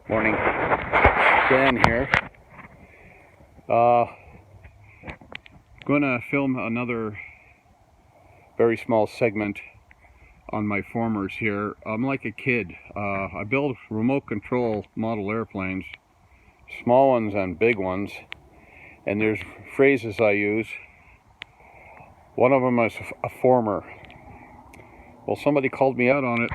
Morning. Dan here. Gonna film another very small segment on my formers here. I'm like a kid. I build remote control model airplanes, small ones and big ones, and there's phrases I use. One of them is a former. Well, somebody called me out on it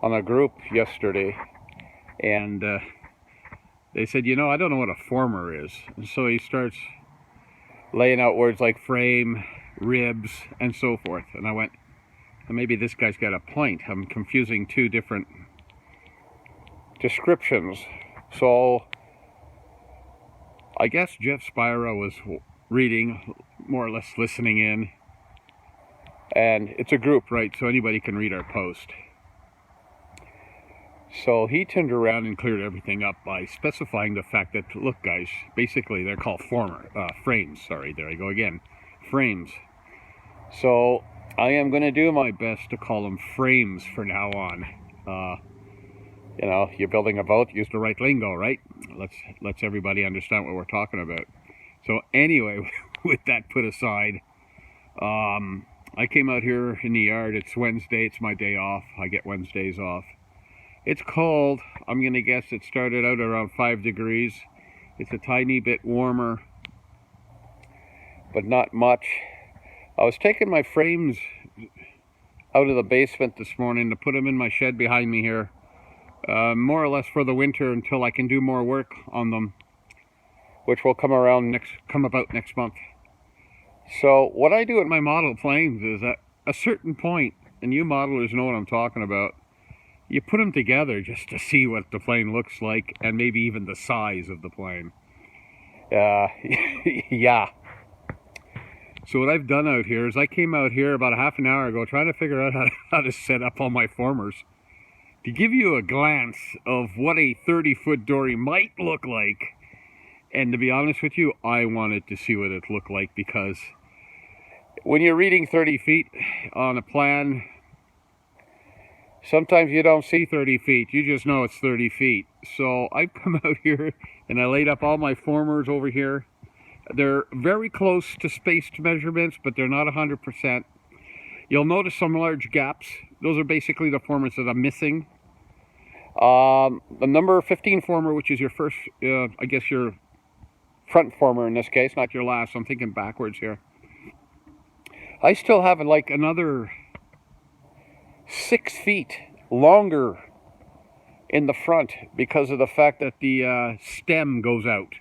on a group yesterday, and they said, I don't know what a former is. And so he starts laying out words like frame, ribs, and so forth. And I went, well, maybe this guy's got a point. I'm confusing two different descriptions. So I guess Jeff Spira was reading, more or less listening in. And it's a group, right? So anybody can read our post. So he turned around and cleared everything up by specifying the fact that, look guys, basically they're called frames. Sorry, there I go again. Frames. So I am going to do my best to call them frames from now on. You're building a boat, use the right lingo, right? Let's everybody understand what we're talking about. So anyway, with that put aside, I came out here in the yard. It's Wednesday. It's my day off. I get Wednesdays off. It's cold. I'm going to guess it started out around 5 degrees. It's a tiny bit warmer, but not much. I was taking my frames out of the basement this morning to put them in my shed behind me here, more or less for the winter until I can do more work on them, which will come about next month. So what I do at my model planes is at a certain point, and you modelers know what I'm talking about, you put them together just to see what the plane looks like and maybe even the size of the plane. Yeah. So what I've done out here is I came out here about a half an hour ago trying to figure out how to set up all my formers to give you a glance of what a 30-foot Dory might look like. And to be honest with you, I wanted to see what it looked like, because when you're reading 30 feet on a plan, sometimes you don't see 30 feet. You just know it's 30 feet. So I've come out here and I laid up all my formers over here. They're very close to spaced measurements, but they're not 100%. You'll notice some large gaps. Those are basically the formers that I'm missing. The number 15 former, which is your first, I guess your front former in this case, not your last. I'm thinking backwards here. I still have like another 6 feet longer in the front because of the fact that the stem goes out.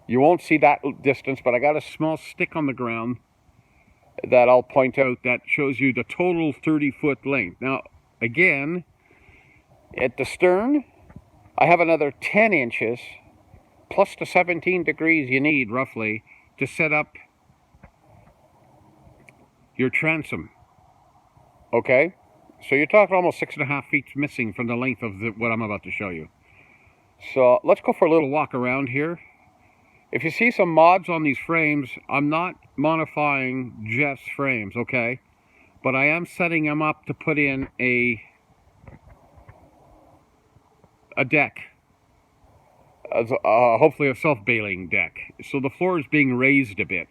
You won't see that distance, but I got a small stick on the ground that I'll point out that shows you the total 30-foot length. Now, again, at the stern, I have another 10 inches plus the 17 degrees you need, roughly, to set up your transom. Okay? So you're talking almost 6.5 feet missing from the length of what I'm about to show you. So let's go for a little walk around here. If you see some mods on these frames, I'm not modifying Jeff's frames, okay? But I am setting them up to put in a deck. Hopefully a self-bailing deck. So the floor is being raised a bit.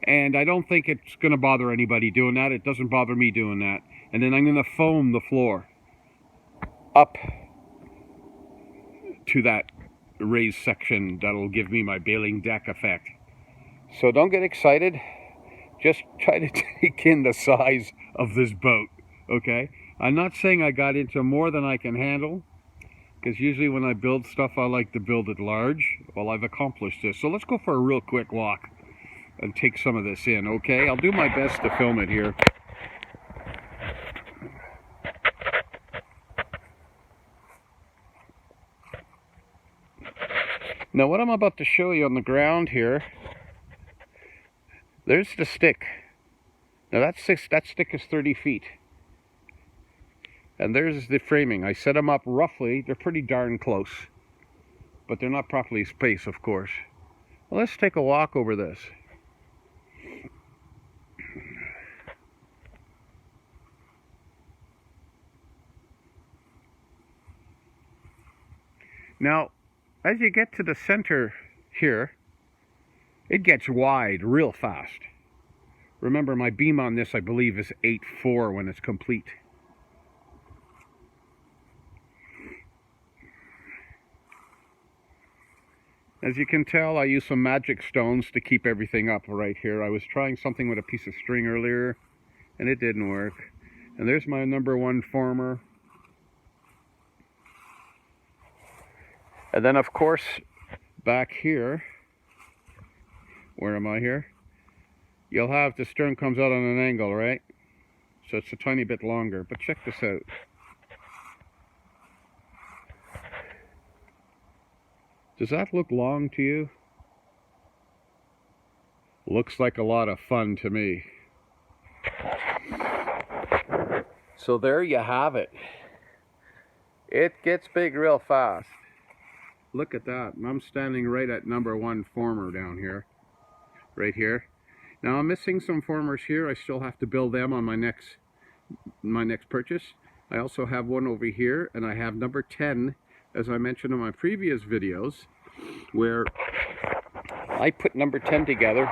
And I don't think it's going to bother anybody doing that. It doesn't bother me doing that. And then I'm going to foam the floor up to that raised section that'll give me my bailing deck effect. So don't get excited. Just try to take in the size of this boat, okay? I'm not saying I got into more than I can handle, because usually when I build stuff, I like to build it large. Well, I've accomplished this. So let's go for a real quick walk and take some of this in, okay? I'll do my best to film it here. Now what I'm about to show you on the ground here, there's the stick. Now that stick is 30 feet. And there's the framing. I set them up roughly. They're pretty darn close. But they're not properly spaced, of course. Well, let's take a walk over this. Now, as you get to the center here, it gets wide real fast. Remember, my beam on this, I believe, is 8.4 when it's complete. As you can tell, I use some magic stones to keep everything up right here. I was trying something with a piece of string earlier, and it didn't work. And there's my #1 former. And then, of course, back here, where am I here? You'll have the stern comes out on an angle, right? So it's a tiny bit longer, but check this out. Does that look long to you? Looks like a lot of fun to me. So there you have it. It gets big real fast. Look at that. I'm standing right at #1 former down here. Right here. Now I'm missing some formers here. I still have to build them on my next purchase. I also have one over here, and I have #10, as I mentioned in my previous videos, where I put #10 together,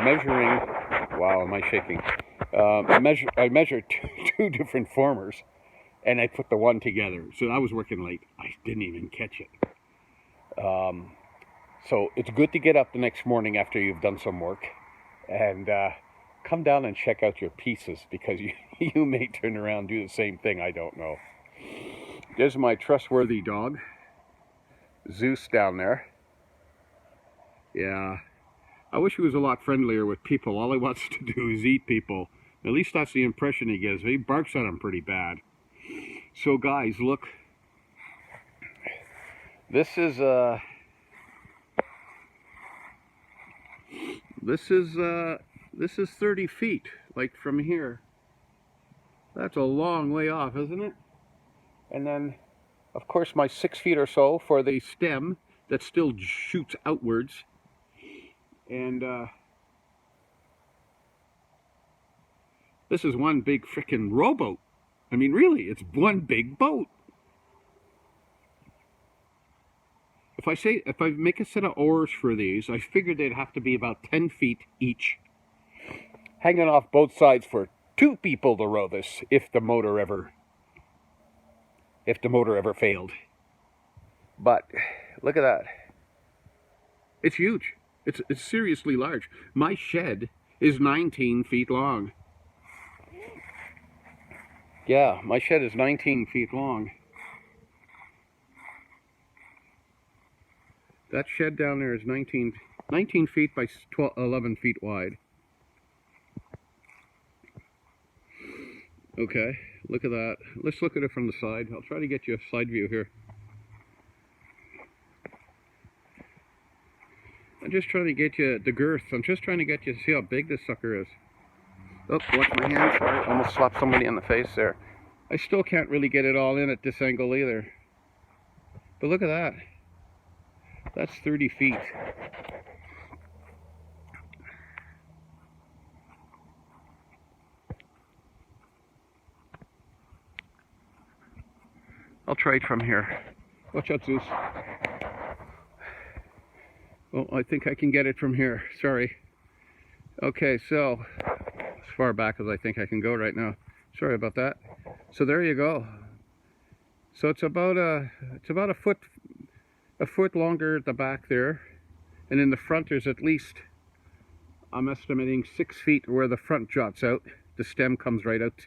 measuring, wow, am I shaking? I measured two different formers, and I put the one together. So I was working late. I didn't even catch it. So it's good to get up the next morning after you've done some work and come down and check out your pieces, because you may turn around and do the same thing. I don't know. There's my trustworthy dog, Zeus, down there. Yeah, I wish he was a lot friendlier with people. All he wants to do is eat people. At least that's the impression he gives. He barks at them pretty bad. So guys, look. This is 30 feet, like from here. That's a long way off, isn't it? And then, of course, my 6 feet or so for the stem that still shoots outwards. And this is one big frickin' rowboat. I mean, really, it's one big boat. If I make a set of oars for these, I figured they'd have to be about 10 feet each, hanging off both sides for 2 people to row this, if the motor ever failed. But look at that. It's huge. It's seriously large. My shed is 19 feet long. Yeah, my shed is 19 feet long. That shed down there is 19 feet by 11 feet wide. Okay, look at that. Let's look at it from the side. I'll try to get you a side view here. I'm just trying to get you the girth. I'm just trying to get you to see how big this sucker is. Oh, watch my hand. Sorry, almost slapped somebody in the face there. I still can't really get it all in at this angle either. But look at that. That's 30 feet. I'll try it from here. Watch out, Zeus. Oh, I think I can get it from here. Sorry. Okay, so as far back as I think I can go right now. Sorry about that. So there you go. So it's about a foot longer at the back there, and in the front there's at least, I'm estimating, 6 feet where the front jots out. The stem comes right out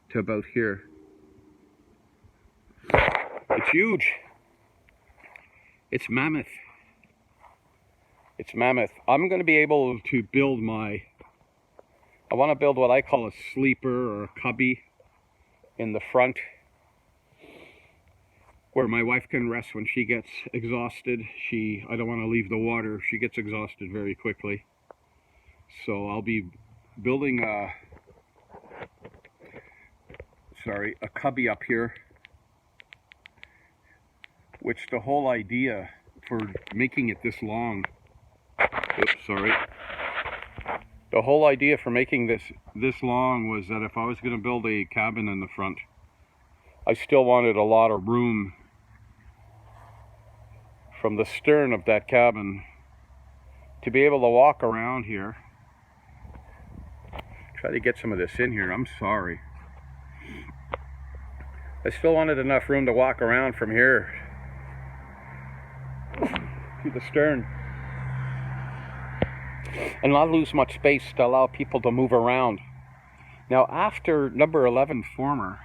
to about here. It's huge. It's mammoth. It's mammoth. I'm going to be able to build I want to build what I call a sleeper or a cubby in the front, where my wife can rest when she gets exhausted. I don't want to leave the water. She gets exhausted very quickly. So I'll be building a cubby up here, which the whole idea for making it this long, the whole idea for making this long was that if I was going to build a cabin in the front, I still wanted a lot of room from the stern of that cabin to be able to walk around here. Try to get some of this in here. I'm sorry. I still wanted enough room to walk around from here to the stern and not lose much space to allow people to move around. Now, after number 11 former,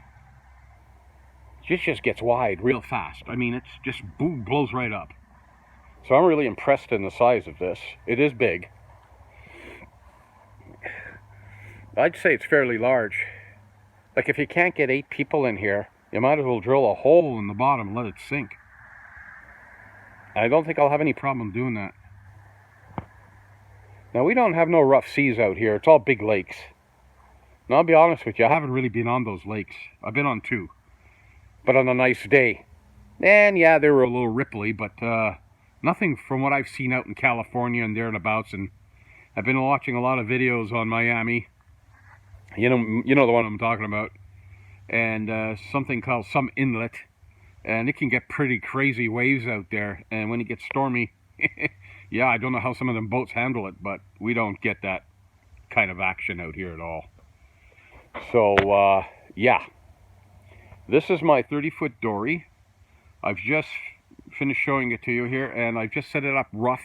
it just gets wide real fast. I mean, it's just boom, blows right up. So I'm really impressed in the size of this. It is big. I'd say it's fairly large. Like, if you can't get 8 people in here, you might as well drill a hole in the bottom and let it sink. I don't think I'll have any problem doing that. Now, we don't have no rough seas out here. It's all big lakes. Now, I'll be honest with you, I haven't really been on those lakes. I've been on 2. But on a nice day. And yeah, they were a little ripply, but nothing from what I've seen out in California and thereabouts. And I've been watching a lot of videos on Miami. You know the one I'm talking about. And something called some inlet. And it can get pretty crazy waves out there. And when it gets stormy, yeah, I don't know how some of them boats handle it, but we don't get that kind of action out here at all. So, yeah. This is my 30-foot dory. I've just finished showing it to you here, and I've just set it up rough.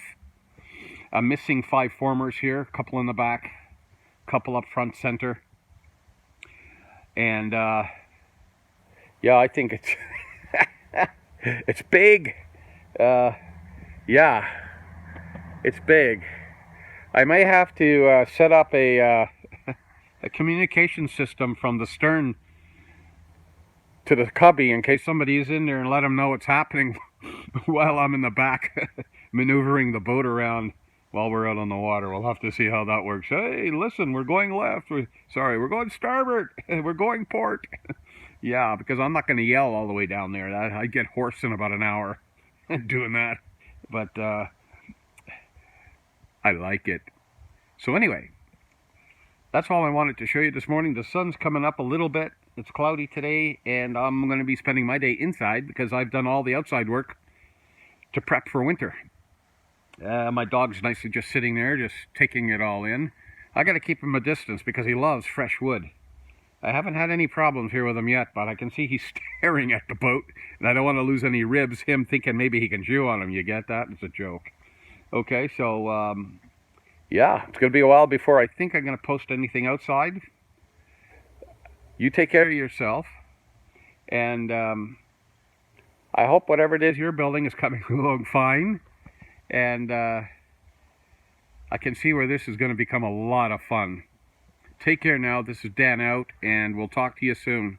I'm missing 5 formers here, a couple in the back, a couple up front center. And, yeah, I think it's, it's big. Yeah, it's big. I may have to set up a communication system from the stern to the cubby in case somebody is in there, and let them know what's happening while I'm in the back maneuvering the boat around while we're out on the water. We'll have to see how that works. Hey, listen, we're going left. We're going starboard. We're going port. Yeah, because I'm not going to yell all the way down there. I'd get hoarse in about an hour doing that. But I like it. So anyway, that's all I wanted to show you this morning. The sun's coming up a little bit. It's cloudy today, and I'm going to be spending my day inside because I've done all the outside work to prep for winter. My dog's nicely just sitting there, just taking it all in. I got to keep him a distance because he loves fresh wood. I haven't had any problems here with him yet, but I can see he's staring at the boat, and I don't want to lose any ribs, him thinking maybe he can chew on them. You get that? It's a joke. Okay, so, yeah, it's going to be a while before I think I'm going to post anything outside. You take care of yourself, and I hope whatever it is you're building is coming along fine, and I can see where this is going to become a lot of fun. Take care now. This is Dan out, and we'll talk to you soon.